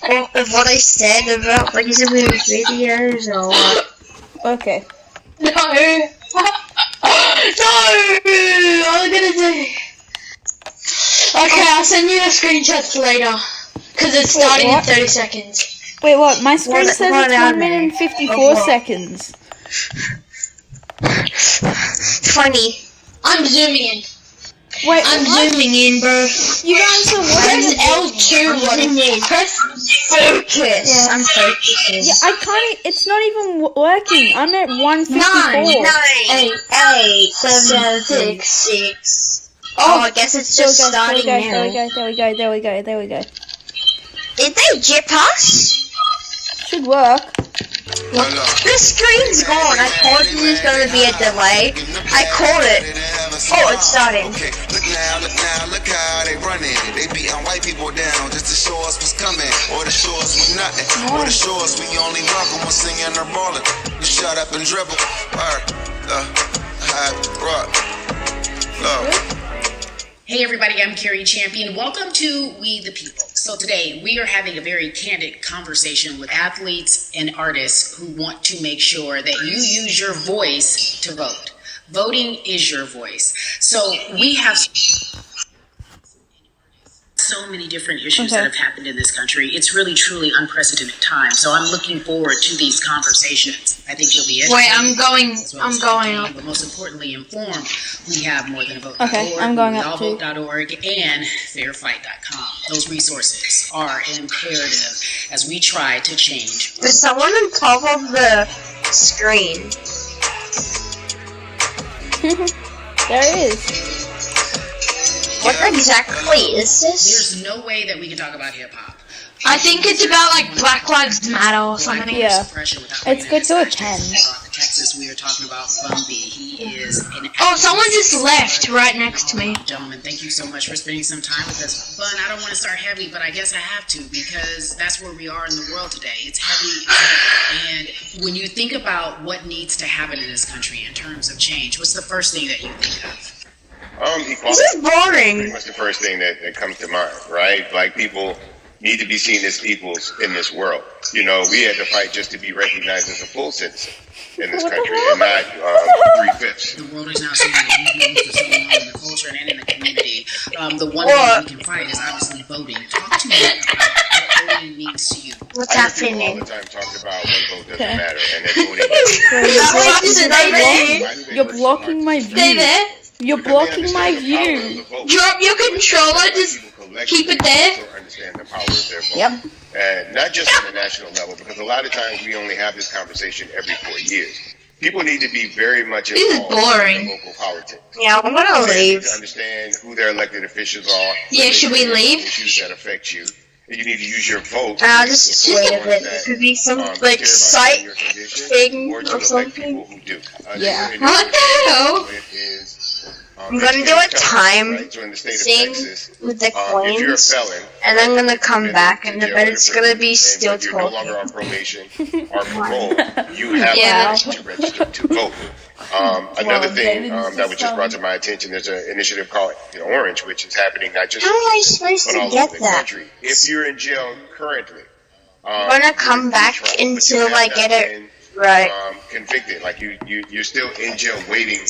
of what I said about reasonable videos or what? Okay. No! No! I'm gonna do... Okay, I'll send you the screenshots later. Because it's starting in 30 seconds. Wait, what? My screen says what it's are 1 minute and they? 54 seconds. Funny. I'm zooming in. Wait, I'm what? zooming in, bro. You guys are Press watching. L2. What is it? Press focus. Yeah. I'm focusing. Yeah, I can't. It's not even working. I'm at 154. 9, 8, 7, 6, 6. Oh, I guess it's just starting now. There we go. Did they jip us? Should work. The screen's gone. I thought there was going to be a delay. I called it. Oh, it's starting. Look how they running. They beating white people down just to show us what's coming. Or to show us we're nothing. Or to show us we only welcome when singing or balling. You shut up and dribble. Hey everybody, I'm Carrie Champion. Welcome to We the People. So today we are having a very candid conversation with athletes and artists who want to make sure that you use your voice to vote. Voting is your voice. So we have so many different issues that have happened in this country. It's really, truly unprecedented time. So I'm looking forward to these conversations. I think you'll be interested. Wait, I'm going up. But most importantly, informed. We have more than a vote. Okay, I'm going up too. allvote.org and fairfight.com. Those resources are imperative as we try to change. There's someone on top of the screen. There it is. What exactly is this? There's no way that we can talk about hip-hop. I think it's about like Black Lives Matter or something. Yeah. It's good to attend. Texas, we are talking about Bumby. He is an Oh, someone just left right next to me. Gentlemen, thank you so much for spending some time with us. Bun, I don't want to start heavy, but I guess I have to because that's where we are in the world today. It's heavy. And when you think about what needs to happen in this country in terms of change, what's the first thing that you think of? Equality. This is boring. Pretty much the first thing that comes to mind, right? Black people need to be seen as equals in this world. You know, we had to fight just to be recognized as a full citizen in this country and not 3/5. The world is now seeing that you've been for so long in the culture and in the community. The one thing we can fight is obviously voting. Talk to me about what voting means to you. What's I hear people all happening? the time talking about one vote doesn't matter and that voting You're blocking my Stay view. there. You're blocking my view. Drop your controller. Just keep it there. Yep. And not just on the national level, because a lot of times we only have this conversation every 4 years. People need to be very much This is involved boring. in local politics. Yeah, I'm gonna They need leave. to understand who their elected officials are. Yeah, should we leave? Issues that affect you. And you need to use your vote. I'll just wait a bit. It could be some like site thing or something. Yeah. What the hell? I'm gonna do a time thing with the coins, and I'm gonna come back, and I bet it's gonna be still If you're no longer on talking. probation or parole, you have Yeah. to register to vote. Another thing that was just brought to my attention, there's an initiative called Orange, which is happening not just How am I supposed but to all get over the that? country. If you're in jail currently, I'm gonna come back but until you I have get not it been, right. Convicted, like you're still in jail waiting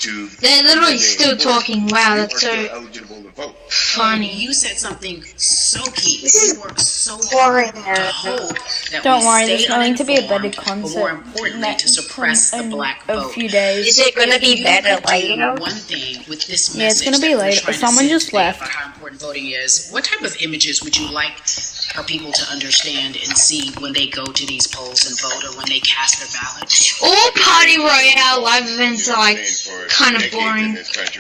to. They're literally still talking. Wow, that's still so eligible to vote. funny. You said something so key. This is We work so boring. hard to hope that Don't we worry, stay there's going to be a better uninformed, but more concept importantly, to suppress the black in a vote. few days. Is it gonna be better later? One thing with this Yeah, it's message gonna be that we're later. trying to Someone send just today left. about how important voting is. What type of images would you like our people to understand and see when they go to these polls and vote, or when they cast their ballot? All party royale live events are like kind of boring. Except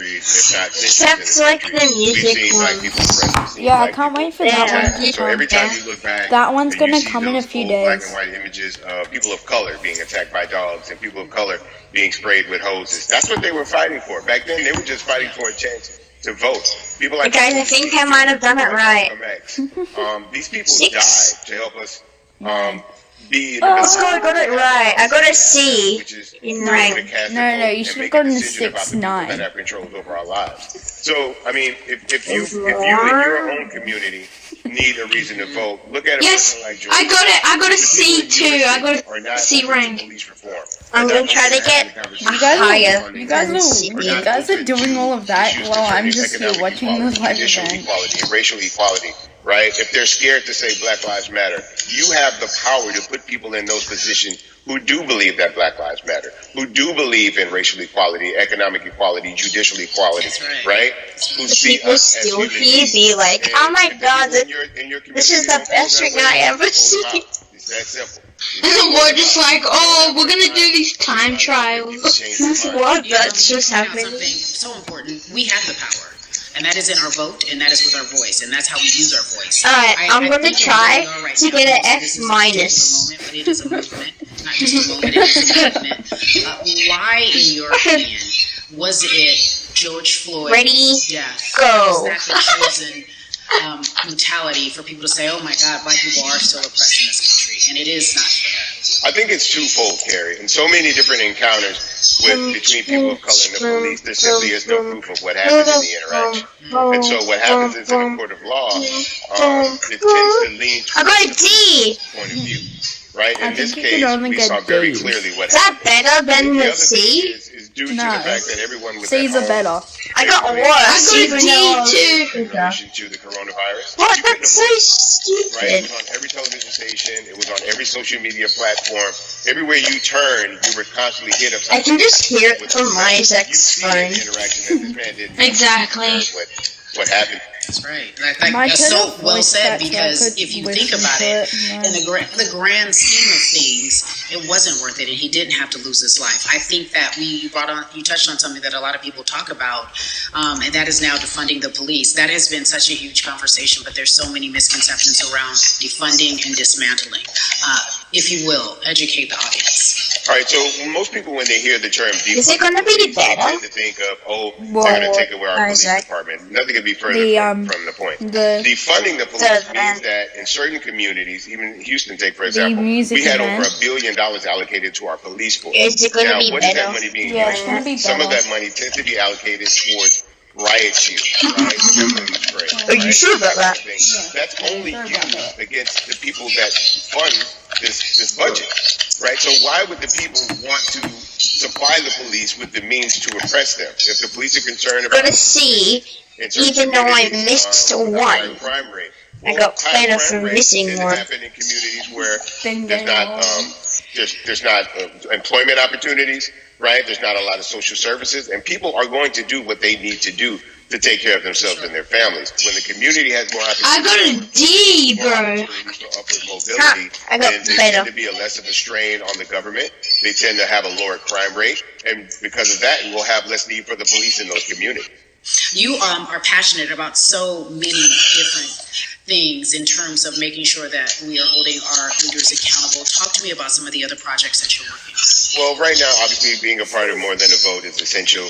like the music ones. Yeah, I can't wait for that Yeah. one. So every time you look back, That one's and you gonna see come in a those few old black days. and white images of people of color being attacked by dogs and people of color being sprayed with hoses. That's what they were fighting for. Back then, they were just fighting for a chance to vote. People like Guys, I think I might have done it right. These people 6. died to help us be in Oh, the I got it right. I got a C which is in to rank. cast a No, vote you and should have make gotten a decision about the people 6-9. that have control over our lives. So, I mean, if you Is in your own community need a reason to vote. Look at a Yes, person like George. I got a The C people too. in I USA got are a not C open to rank. police reform. I'm They're gonna try not to get open to You having guys higher. conversations You guys on issues. are you guys are doing all of that Issues while I'm concerning just here economic watching equality, this live judicial event. equality, and racial equality, right? If they're scared to say Black Lives Matter, you have the power to put people in those positions who do believe that Black Lives Matter, who do believe in racial equality, economic equality, judicial equality, That's right? Who see People us as still human here beings. be like, And oh my if the god, people in your this is community the don't feel best that thing way, I ever vote them seen. out. It's that simple. And we're just like, oh, we're gonna do these time trials. What? That's just Now, happening. something so important. We have the power, and that is in our vote, and that is with our voice, and that's how we use our voice. Alright, I'm gonna think try where we are right to now, get an this F is a minus. moment, but it is a movement, not just a moment. It is a movement. Why, in your opinion, was it George Floyd? Ready, death? go. Was that the chosen mentality for people to say, "Oh my God, Black people are still oppressed in this country," and it is not fair. I think it's twofold, Carrie. In so many different encounters between people of color and the police, there simply is no proof of what happens in the interaction. And so what happens is in a court of law, it tends to lean I got a towards D. the point of view. Right? I In this think you could case, only we get saw very Ds. clearly what Is that happened. better than The the other thing C? is due to No. the fact that everyone was C's at are home. better. I got worse, even though In relation to the coronavirus. What? You couldn't That's so avoid it. Right? It stupid. was on every television station. It was on every social media platform. Everywhere you turn, you were constantly hit up. I can just hear it from my You Isaac's see the phone. interaction that this man did. Exactly. What happened? That's right. My That's so kid well voice said, chat, so I because could if you listen think about to it, it, in the grand scheme of things, it wasn't worth it, and he didn't have to lose his life. I think that you touched on something that a lot of people talk about, and that is now defunding the police. That has been such a huge conversation, but there's so many misconceptions around defunding and dismantling. If you will, educate the audience. All right, so most people, when they hear the term defund Is it gonna be police, they better? tend to think of, they're Well, going to take away our police Isaac. department. Nothing could be further The, from the point. the Defunding the police The- means that in certain communities, even Houston, take for example, music we had event. over $1 billion allocated to our police force. Is it gonna now, be what is better? that money being Yeah, used it's gonna for? be Some of better. that money tends to be allocated towards riot shield, right? Definitely spray, Are you right? sure about that? kind of thing. That's only used against the people that fund this budget, right? So why would the people want to supply the police with the means to oppress them? If the police are concerned about Got a C, in certain even though I communities, missed high one. crime rate. I got high better crime from rates missing tend to one. happen in communities where Then there's they not all- there's not employment opportunities, right? There's not a lot of social services, and people are going to do what they need to do to take care of themselves and their families. When the community has more I got opportunities, a D, more bro. opportunities for upward mobility, I got and they better. tend to be a less of a strain on the government. They tend to have a lower crime rate, and because of that, we'll have less need for the police in those communities. You are passionate about so many different things in terms of making sure that we are holding our leaders accountable. Talk to me about some of the other projects that you're working on. Well, right now, obviously, being a part of More Than a Vote is essential.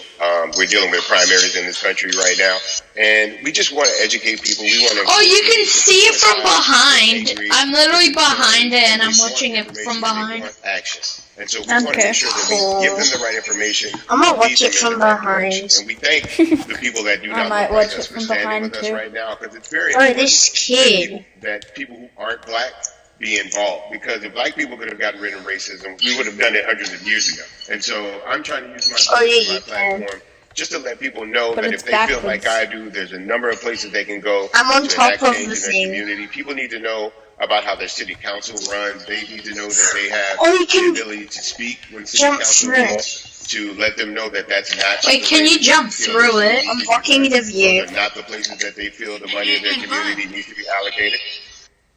We're dealing with primaries in this country right now, and we just want to educate people. We want to. Oh, you can see it from behind. I'm literally behind it, and I'm watching it from behind. Action. And so we want to Okay. make sure that we give them the right information. I'm gonna lead watch them it in from the right behind. direction. And we thank the people that do I not might look watch like it us for from standing behind, with us too. right now, because it's very Oh, important this kid. that people who aren't black be involved. Because if black people could have gotten rid of racism, we would have done it hundreds of years ago. And so I'm trying to use my, Oh, yeah, my you can. platform just to let people know But that it's if they feel backwards. like I do, there's a number of places they can go I'm on to top enact of change the in their thing. community. People need to know about how their city council runs. They need to know that they have Oh, you can the ability to speak when city jump council through meets, to let them know that that's not. Wait, the can way you that jump feel through that it? they I'm need to blocking be the run. view. Those are not the places that they feel the money of their community needs to be allocated.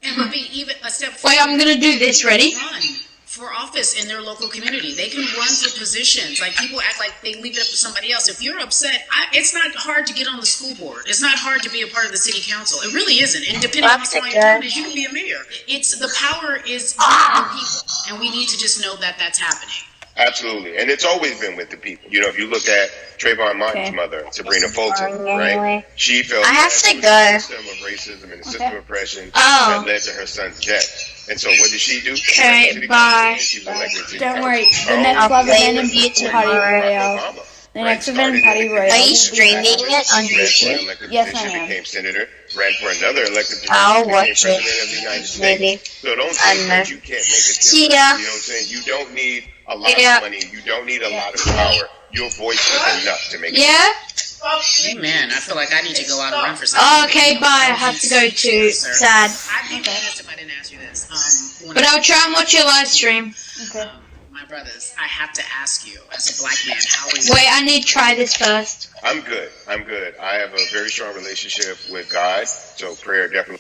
And I mean, even a step Wait, I'm gonna do this. Ready? run for office in their local community. They can run for positions. Like, people act like they leave it up to somebody else. If you're upset, it's not hard to get on the school board. It's not hard to be a part of the city council. It really isn't. And depending on how small your town is, you can be a mayor. It's the power is with the people, and we need to just know that that's happening. Absolutely. And it's always been with the people. You know, if you look at Trayvon Martin's Okay. mother, Sabrina Fulton, Anyway. right? She felt I have that to it was go. the system of racism and the system of oppression Oh. that led to her son's death. And so what did she do? She Okay, elected city bye. council, and she was elected city Don't worry, council. the next I'll live play event with is you Party tomorrow. Royale. Obama, The right, next event, started Party in the Royale. Are you will be streaming back. it on Ran for YouTube? elected Yes, position, I am. became senator, ran for another elected position, I'll became watch president it. of the United States. Maybe. So don't I think don't that know. you can't make a difference. See ya. You know what I'm saying? You don't need a lot of money. You don't need a lot of power. Your voice is enough to make a difference. Yeah? Amen. I feel like I need to go out and run for something. Oh, okay, bye. I have to go to sad. I'd be honest if I didn't ask you this. But I'll try and watch your live stream. Okay. My brothers, I have to ask you, as a black man, how are you? Wait, I need to try this first. I'm good. I'm good. I have a very strong relationship with God, so prayer definitely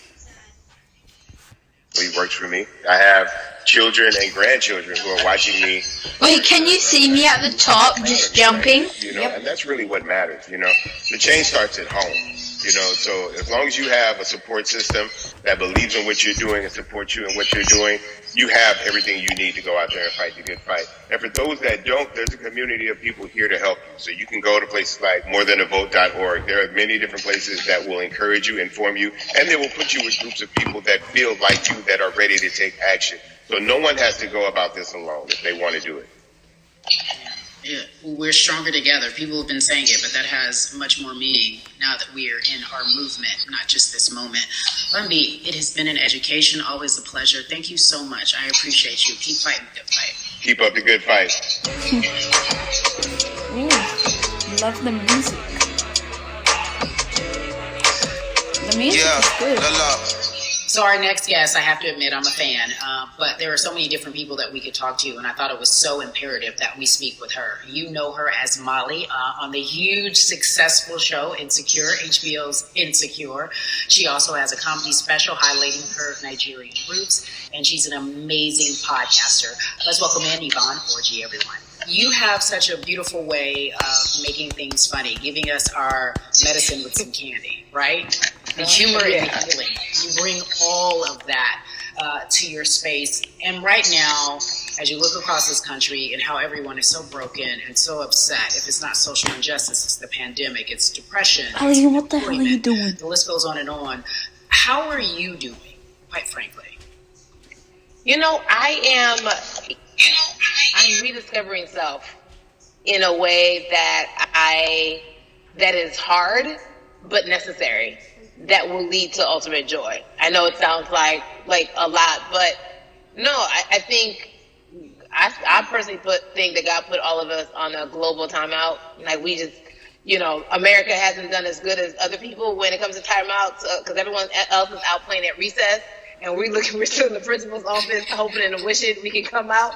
works for me. I have children and grandchildren who are watching me. Wait, can you see me at the top just jumping? You know, and that's really what matters. You know, the change starts at home. You know, so as long as you have a support system that believes in what you're doing and supports you in what you're doing, you have everything you need to go out there and fight the good fight. And for those that don't, there's a community of people here to help you. So you can go to places like morethanavote.org. There are many different places that will encourage you, inform you, and they will put you with groups of people that feel like you, that are ready to take action. So no one has to go about this alone if they want to do it. Yeah, we're stronger together. People have been saying it, but that has much more meaning now that we are in our movement, not just this moment. Lumbi, it has been an education, always a pleasure. Thank you so much. I appreciate you. Keep fighting the good fight. Keep up the good fight. Ooh, love the music. The music is good. So our next guest, I have to admit, I'm a fan, but there are so many different people that we could talk to, and I thought it was so imperative that we speak with her. You know her as Molly on the huge, successful show Insecure, HBO's Insecure. She also has a comedy special highlighting her Nigerian roots, and she's an amazing podcaster. Let's welcome in Yvonne Orji, everyone. You have such a beautiful way of making things funny, giving us our medicine with some candy, right? The humor and the healing. You bring all of that to your space. And right now, as you look across this country and how everyone is so broken and so upset, if it's not social injustice, it's the pandemic, it's depression. Ellie, what the hell are you doing? The list goes on and on. How are you doing, quite frankly? You know, I'm rediscovering self in a way that is hard but necessary, that will lead to ultimate joy. I know it sounds like a lot, but no, I think I personally think that God put all of us on a global timeout. Like we just, you know, America hasn't done as good as other people when it comes to timeouts because everyone else is out playing at recess, and we're still in the principal's office hoping and wishing we can come out.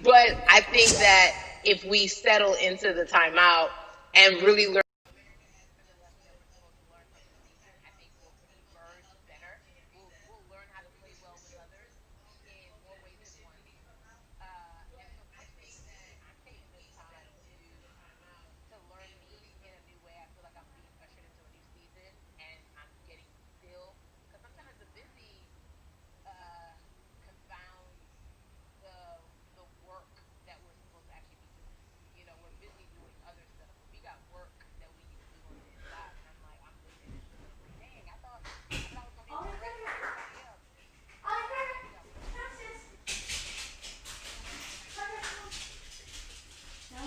But I think that if we settle into the timeout and really learn